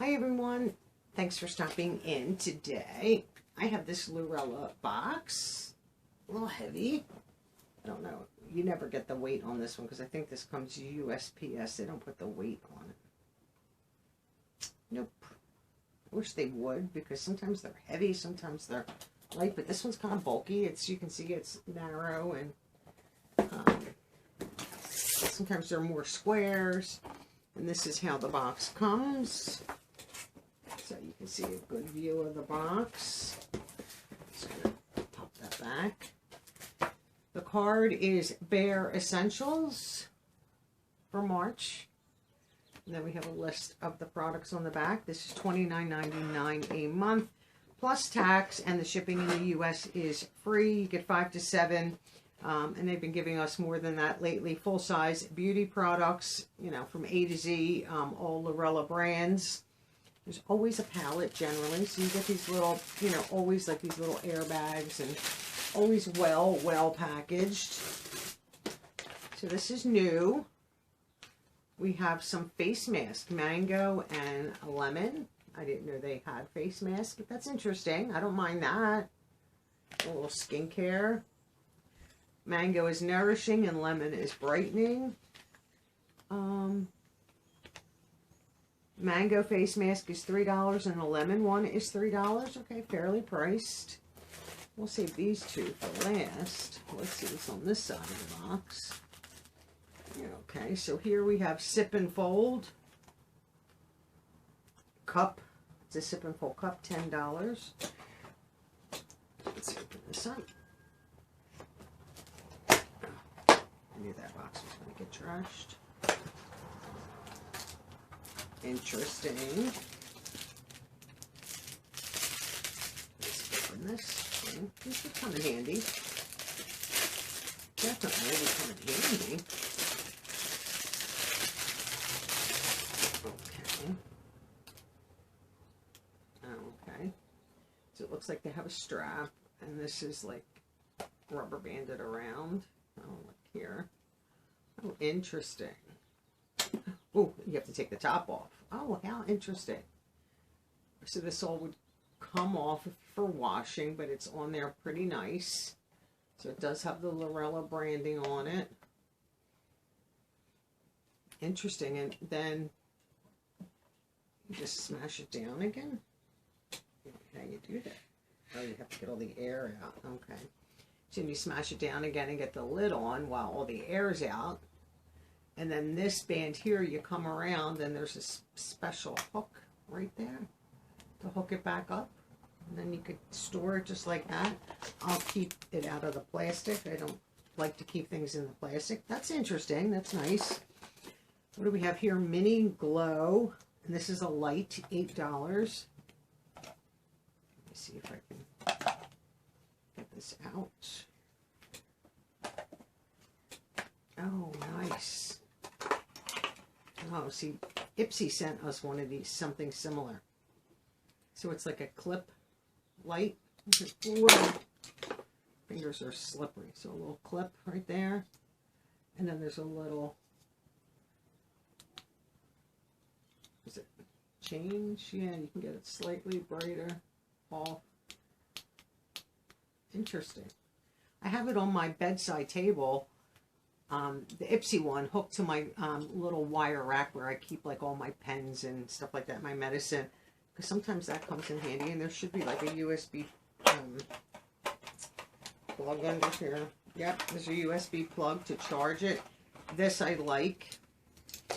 Hi everyone, thanks for stopping in today. I have this Lurella box, a little heavy. I don't know, you never get the weight on this one because I think this comes USPS. They don't put the weight on it. Nope. I wish they would because sometimes they're heavy, sometimes they're light, but this one's kind of bulky. You can see it's narrow and sometimes there are more squares. And this is how the box comes. So you can see a good view of the box. Just going to pop that back. The card is Bare Essentials for March. And then we have a list of the products on the back. This is $29.99 a month plus tax, and the shipping in the U.S. is free. You get 5 to 7. And they've been giving us more than that lately. Full-size beauty products, you know, from A to Z, all Lurella brands. There's always a palette generally, so you get these little, you know, always like these little airbags and always well packaged. So this is new. We have some face mask, mango and lemon. I didn't know they had face masks, but that's interesting. I don't mind that. A little skincare. Mango is nourishing and lemon is brightening. Mango face mask is $3 and the lemon one is $3. Okay, fairly priced. We'll save these two for last. Let's see what's on this side of the box. Okay, so here we have Sip and Fold cup. It's a Sip and Fold cup, $10. Let's open this up. I knew that box was going to get trashed. Interesting. Let's open this. This would come in handy. Definitely would come in handy. Okay. Okay. So it looks like they have a strap, and this is like rubber banded around. Oh, look here. Oh, interesting. Oh, you have to take the top off. Oh, how interesting. So this all would come off for washing, but it's on there pretty nice. So it does have the Lurella branding on it. Interesting. And then you just smash it down again. How you do that? Oh, you have to get all the air out. Okay. So you smash it down again and get the lid on while all the air's out. And then this band here, you come around and there's a special hook right there to hook it back up. And then you could store it just like that. I'll keep it out of the plastic. I don't like to keep things in the plastic. That's interesting. That's nice. What do we have here? Mini Glow. And this is a light, $8. Let me see if I can get this out. Oh, nice. Oh, see, IPSY sent us one of these, something similar. So it's like a clip light. Whoa. Fingers are slippery. So a little clip right there. And then there's a little, is it change? Yeah, you can get it slightly brighter off. Interesting. I have it on my bedside table. The IPSY one hooked to my little wire rack where I keep like all my pens and stuff like that, my medicine, because sometimes that comes in handy. And there should be like a USB plug under here. Yep, there's a USB plug to charge it. This I like.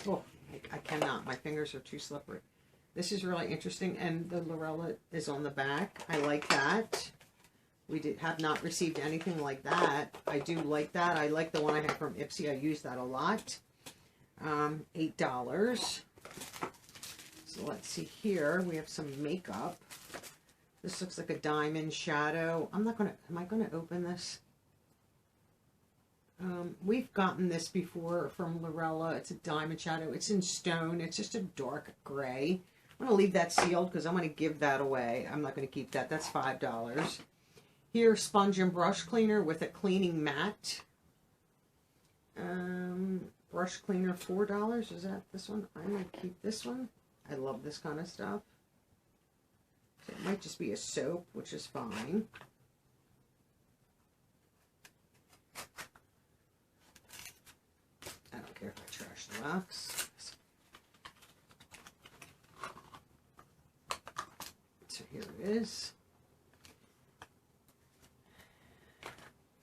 Oh, I cannot. My fingers are too slippery. This is really interesting, and the Lurella is on the back. I like that. We have not received anything like that. I do like that. I like the one I have from IPSY. I use that a lot. $8. So let's see here. We have some makeup. This looks like a diamond shadow. I'm not going to, am I going to open this? We've gotten this before from Lurella. It's a diamond shadow. It's in stone. It's just a dark gray. I'm going to leave that sealed because I'm going to give that away. I'm not going to keep that. That's $5. Here, sponge and brush cleaner with a cleaning mat. Brush cleaner, $4. Is that this one? I'm going to keep this one. I love this kind of stuff. So it might just be a soap, which is fine. I don't care if I trash the box. So here it is.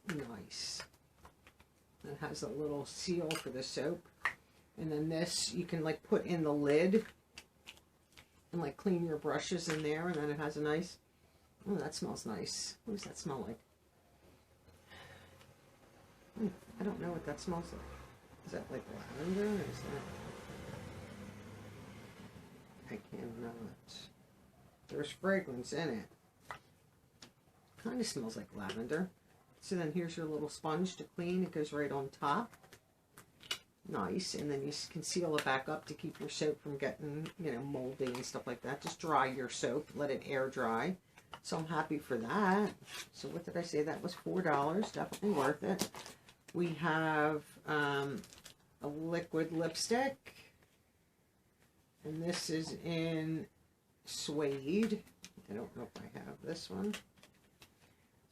Nice. It has a little seal for the soap. And then this, you can like put in the lid and like clean your brushes in there. And then it has a nice, oh, that smells nice. What does that smell like? I don't know what that smells like. Is that like lavender or is that? I cannot. There's fragrance in it. Kind of smells like lavender. So then here's your little sponge to clean. It goes right on top. Nice. And then you can seal it back up to keep your soap from getting, you know, moldy and stuff like that. Just dry your soap. Let it air dry. So I'm happy for that. So what did I say? That was $4. Definitely worth it. We have a liquid lipstick. And this is in suede. I don't know if I have this one.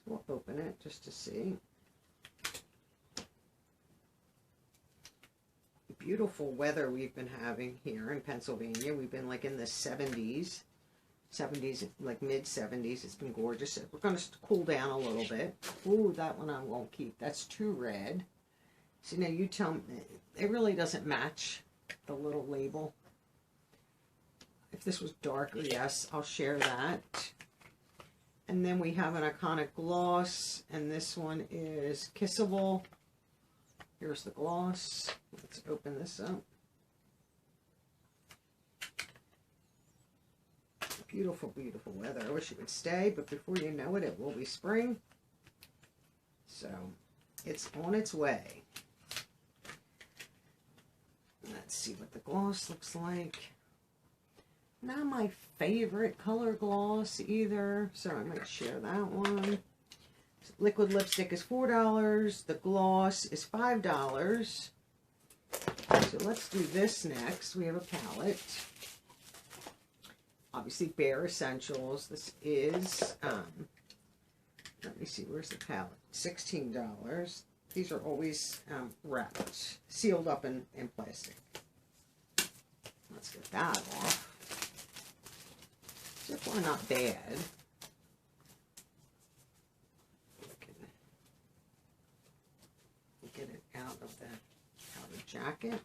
We'll open it just to see. Beautiful weather we've been having here in Pennsylvania. We've been like in the 70s, like mid 70s. It's been gorgeous. We're going to cool down a little bit. Ooh, that one I won't keep. That's too red. See, now you tell me, it really doesn't match the little label. If this was darker, yes, I'll share that. And then we have an iconic gloss, and this one is Kissable. Here's the gloss. Let's open this up. Beautiful, beautiful weather. I wish it would stay, but before you know it, it will be spring. So, it's on its way. Let's see what the gloss looks like. Not my favorite color gloss either, so I might share that one. Liquid lipstick is $4. The gloss is $5. So let's do this next. We have a palette. Obviously, Bare Essentials. This is, let me see, where's the palette? $16. These are always wrapped, sealed up in plastic. Let's get that off. So far, not bad. Get it out of the outer jacket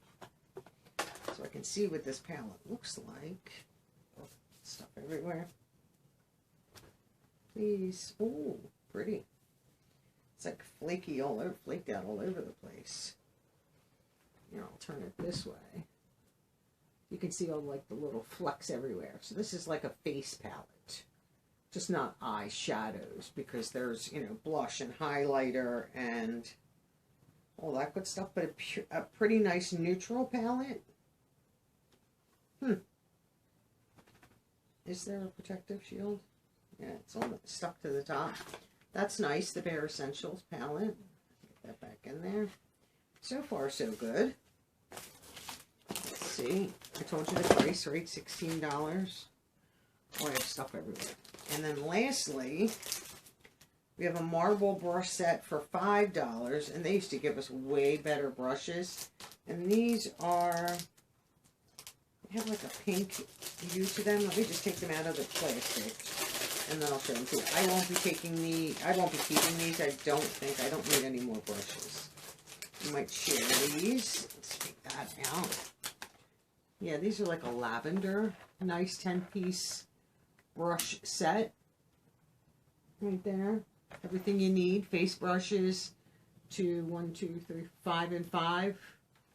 so I can see what this palette looks like. Oh, stuff everywhere. Please. Oh, pretty. It's like flaky all over, flaked out all over the place. Here, I'll turn it this way. You can see all like the little flecks everywhere. So this is like a face palette, just not eye shadows, because there's, you know, blush and highlighter and all that good stuff, but a pretty nice neutral palette. Is there a protective shield? Yeah, it's all stuck to the top. That's nice, the Bare Essentials palette. Get that back in there. So far, so good. Let's see. I told you the price, right? $16. Oh, I have stuff everywhere. And then lastly, we have a marble brush set for $5, and they used to give us way better brushes. And these are, they have like a pink hue to them. Let me just take them out of the plastic, and then I'll show them to you. I won't be keeping these. I don't think. I don't need any more brushes. I might share these. Let's take that out. Yeah, these are like a lavender, nice 10-piece brush set. Right there. Everything you need. Face brushes to 1, 2, 3, 5 and 5.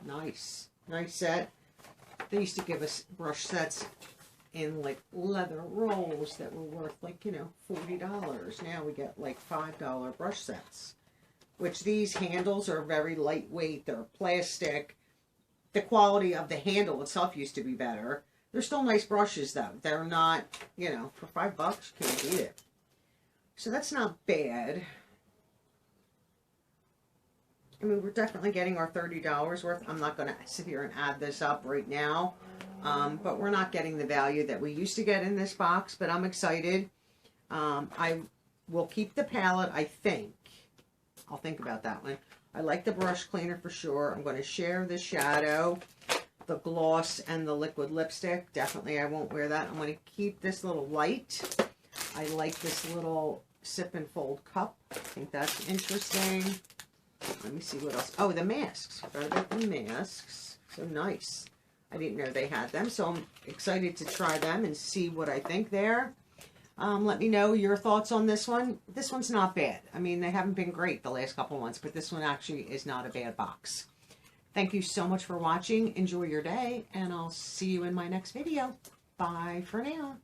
Nice. Nice set. They used to give us brush sets in like leather rolls that were worth like, you know, $40. Now we get like $5 brush sets. Which these handles are very lightweight. They're plastic. The quality of the handle itself used to be better. They're still nice brushes though. They're not, you know, for $5 you can't beat it. So that's not bad. I mean, we're definitely getting our $30 worth. I'm not going to sit here and add this up right now. But we're not getting the value that we used to get in this box. But I'm excited. I will keep the palette, I think. I'll think about that one. I like the brush cleaner for sure. I'm going to share the shadow, the gloss, and the liquid lipstick. Definitely I won't wear that. I'm going to keep this little light. I like this little sip and fold cup. I think that's interesting. Let me see what else. Oh, the masks. Forgot about the masks. So nice. I didn't know they had them. So I'm excited to try them and see what I think there. Let me know your thoughts on this one. This one's not bad. I mean, they haven't been great the last couple months, but this one actually is not a bad box. Thank you so much for watching. Enjoy your day, and I'll see you in my next video. Bye for now.